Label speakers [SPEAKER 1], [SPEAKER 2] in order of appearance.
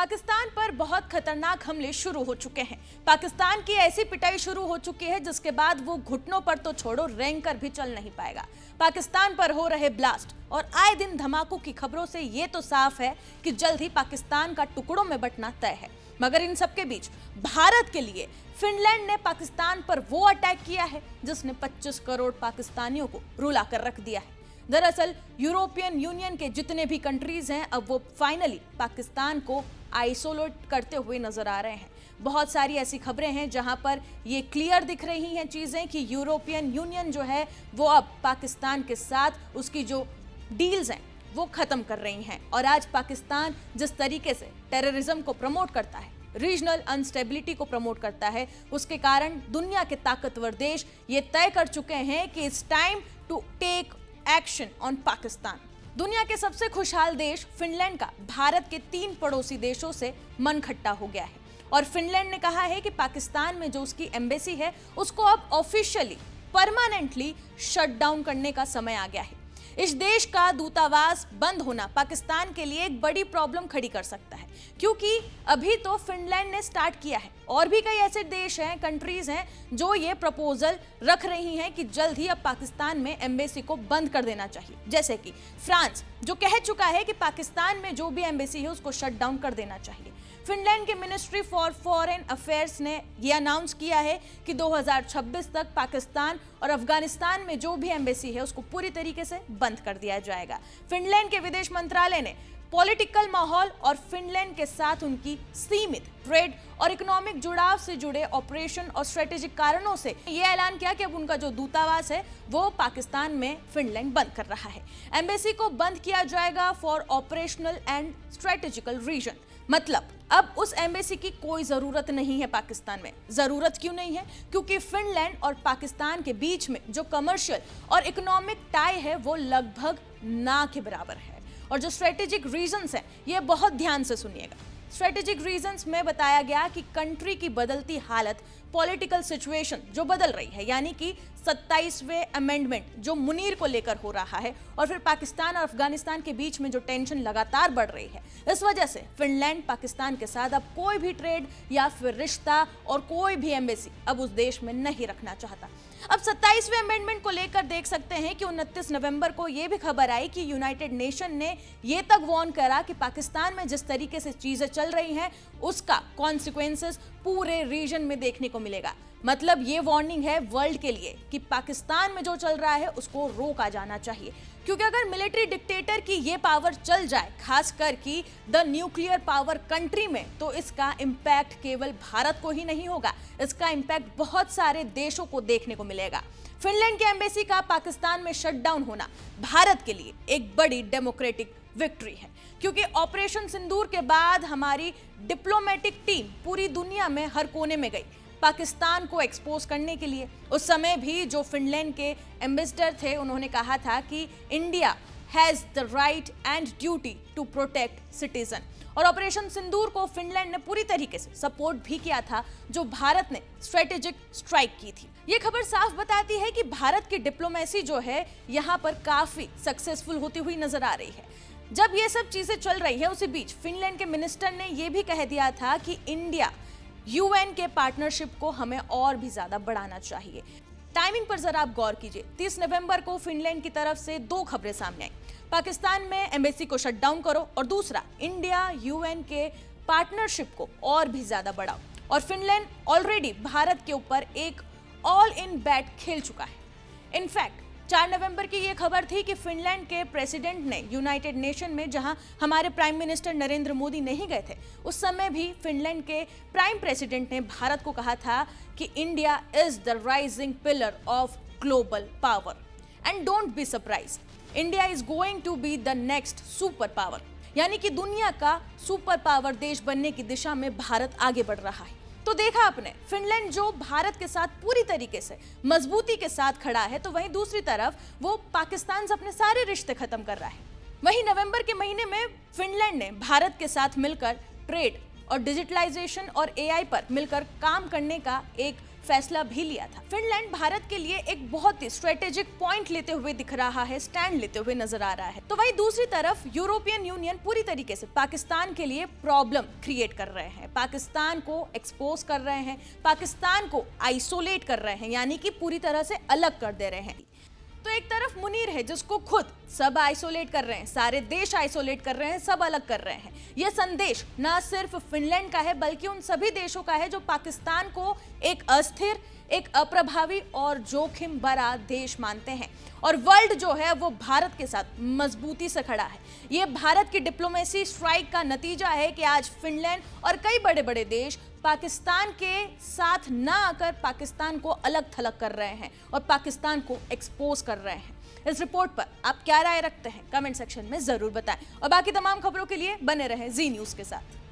[SPEAKER 1] पाकिस्तान पर बहुत खतरनाक हमले शुरू हो चुके हैं। पाकिस्तान की ऐसी पिटाई शुरू हो चुकी है जिसके बाद वो घुटनों पर तो छोड़ो रेंग कर भी चल नहीं पाएगा। पाकिस्तान पर हो रहे ब्लास्ट और आए दिन धमाकों की खबरों से ये तो साफ है कि जल्द ही पाकिस्तान का टुकड़ों में बंटना तय है। मगर इन सबके बीच भारत के लिए फिनलैंड ने पाकिस्तान पर वो अटैक किया है जिसने 25 करोड़ पाकिस्तानियों को रुला कर रख दिया है। दरअसल यूरोपियन यूनियन के जितने भी कंट्रीज हैं अब वो फाइनली पाकिस्तान को आइसोलेट करते हुए नजर आ रहे हैं। बहुत सारी ऐसी खबरें हैं जहां पर ये क्लियर दिख रही हैं चीजें कि यूरोपियन यूनियन जो है वो अब पाकिस्तान के साथ उसकी जो डील्स हैं वो खत्म कर रही हैं। और आज पाकिस्तान जिस तरीके से टेररिज्म को प्रमोट करता है, रीजनल अनस्टेबिलिटी को प्रमोट करता है, उसके कारण दुनिया के ताकतवर देश ये तय कर चुके हैं कि it's time to take action on Pakistan. दुनिया के सबसे खुशहाल देश फिनलैंड का भारत के 3 पड़ोसी देशों से मन खट्टा हो गया है और फिनलैंड ने कहा है कि पाकिस्तान में जो उसकी एम्बेसी है उसको अब ऑफिशियली परमानेंटली शट डाउन करने का समय आ गया है। इस देश का दूतावास बंद होना पाकिस्तान के लिए एक बड़ी प्रॉब्लम खड़ी कर सकता है, क्योंकि अभी तो फिनलैंड ने स्टार्ट किया है और भी कई ऐसे देश हैं, कंट्रीज हैं जो ये प्रपोजल रख रही हैं कि जल्द ही अब पाकिस्तान में एम्बेसी को बंद कर देना चाहिए। जैसे कि फ्रांस जो कह चुका है कि पाकिस्तान में जो भी एम्बेसी है उसको शट डाउन कर देना चाहिए। फिनलैंड के मिनिस्ट्री फॉर फॉरेन अफेयर्स ने यह अनाउंस किया है कि 2026 तक पाकिस्तान और अफगानिस्तान में जो भी एम्बेसी है उसको पूरी तरीके से बंद कर दिया जाएगा। फिनलैंड के विदेश मंत्रालय ने पॉलिटिकल माहौल और फिनलैंड के साथ उनकी सीमित ट्रेड और इकोनॉमिक जुड़ाव से जुड़े ऑपरेशन और स्ट्रेटेजिक कारणों से यह ऐलान किया कि अब उनका जो दूतावास है वो पाकिस्तान में फिनलैंड बंद कर रहा है। एम्बेसी को बंद किया जाएगा for operational and strategical reason, मतलब अब उस एम्बेसी की कोई जरूरत नहीं है पाकिस्तान में। जरूरत क्यों नहीं है? क्योंकि फिनलैंड और पाकिस्तान के बीच में जो कमर्शियल और इकोनॉमिक टाई है वो लगभग ना के बराबर है। और जो स्ट्रेटेजिक रीजंस हैं ये बहुत ध्यान से सुनिएगा। स्ट्रेटेजिक रीजंस में बताया गया कि कंट्री की बदलती हालत, पॉलिटिकल सिचुएशन जो बदल रही है, यानी कि 27वें अमेंडमेंट जो मुनीर को लेकर हो रहा है और फिर पाकिस्तान और अफगानिस्तान के बीच में जो टेंशन लगातार बढ़ रही है, इस वजह से फिनलैंड पाकिस्तान के साथ अब कोई भी ट्रेड या फिर रिश्ता और कोई भी एम्बेसी अब उस देश में नहीं रखना चाहता। अब 27वें अमेंडमेंट को लेकर देख सकते हैं कि 29 नवंबर को यह भी खबर आई कि यूनाइटेड नेशन ने यह तक वार्न करा कि पाकिस्तान में जिस तरीके से चीजें चल रही हैं उसका कॉन्सिक्वेंसेस पूरे रीजन में देखने को मिलेगा। मतलब ये वार्निंग है वर्ल्ड के लिए कि पाकिस्तान में जो चल रहा है उसको रोका जाना चाहिए, क्योंकि अगर मिलिट्री डिक्टेटर की ये पावर चल जाए, खासकर कि द न्यूक्लियर पावर कंट्री में, तो इसका इम्पैक्ट केवल भारत को ही नहीं होगा, इसका इम्पैक्ट बहुत सारे देशों को देखने को मिलेगा। फिनलैंड के एम्बेसी का पाकिस्तान में शटडाउन होना भारत के लिए एक बड़ी डेमोक्रेटिक विक्ट्री है, क्योंकि ऑपरेशन सिंदूर के बाद हमारी डिप्लोमेटिक टीम पूरी दुनिया में हर कोने में गई पाकिस्तान को एक्सपोज करने के लिए। उस समय भी जो फिनलैंड के एम्बेसडर थे उन्होंने कहा था कि India has the right and duty to protect citizen. और ऑपरेशन सिंदूर को फिनलैंड ने पूरी तरीके से सपोर्ट भी किया था जो भारत ने स्ट्रेटेजिक स्ट्राइक की थी। ये खबर साफ बताती है कि भारत की डिप्लोमेसी जो है यहाँ पर काफी सक्सेसफुल होती हुई नजर आ रही है। जब ये सब चीजें चल रही है उसी बीच फिनलैंड के मिनिस्टर ने यह भी कह दिया था कि इंडिया यूएन के पार्टनरशिप को हमें और भी ज्यादा बढ़ाना चाहिए। टाइमिंग पर जरा आप गौर कीजिए। 30 नवंबर को फिनलैंड की तरफ से 2 खबरें सामने आई, पाकिस्तान में एम्बेसी को शट डाउन करो और दूसरा इंडिया यूएन के पार्टनरशिप को और भी ज्यादा बढ़ाओ। और फिनलैंड ऑलरेडी भारत के ऊपर एक ऑल इन बैट खेल चुका है। इनफैक्ट 4 नवंबर की यह खबर थी कि फिनलैंड के प्रेसिडेंट ने यूनाइटेड नेशन में, जहां हमारे प्राइम मिनिस्टर नरेंद्र मोदी नहीं गए थे, उस समय भी फिनलैंड के प्राइम प्रेसिडेंट ने भारत को कहा था कि India is the rising pillar of global power and don't be surprise, India is going to be the next super power. यानी कि दुनिया का सुपर पावर देश बनने की दिशा में भारत आगे बढ़ रहा है। तो देखा आपने, फिनलैंड जो भारत के साथ पूरी तरीके से मजबूती के साथ खड़ा है, तो वहीं दूसरी तरफ वो पाकिस्तान से अपने सारे रिश्ते खत्म कर रहा है। वहीं नवंबर के महीने में फिनलैंड ने भारत के साथ मिलकर ट्रेड और डिजिटलाइजेशन और एआई पर मिलकर काम करने का एक फैसला भी लिया था। फिनलैंड भारत के लिए एक बहुत ही स्ट्रेटेजिक पॉइंट लेते हुए दिख रहा है, स्टैंड लेते हुए नजर आ रहा है। तो वही दूसरी तरफ यूरोपियन यूनियन पूरी तरीके से पाकिस्तान के लिए प्रॉब्लम क्रिएट कर रहे हैं, पाकिस्तान को एक्सपोज कर रहे हैं, पाकिस्तान को आइसोलेट कर रहे हैं, यानी कि पूरी तरह से अलग कर दे रहे हैं। तो एक तरफ मुनीर है जिसको खुद सब आइसोलेट कर रहे हैं, सारे देश आइसोलेट कर रहे हैं, सब अलग कर रहे हैं। यह संदेश न सिर्फ फिनलैंड का है बल्कि उन सभी देशों का है जो पाकिस्तान को एक अस्थिर, एक अप्रभावी और जोखिम भरा देश मानते हैं। और वर्ल्ड जो है वो भारत के साथ मजबूती से खड़ा है। ये भारत की डिप्लोमेसी स्ट्राइक का नतीजा है कि आज फिनलैंड और कई बड़े बड़े देश पाकिस्तान के साथ ना आकर पाकिस्तान को अलग थलग कर रहे हैं और पाकिस्तान को एक्सपोज कर रहे हैं। इस रिपोर्ट पर आप क्या राय रखते हैं कमेंट सेक्शन में जरूर बताएं और बाकी तमाम खबरों के लिए बने रहें जी न्यूज़ के साथ।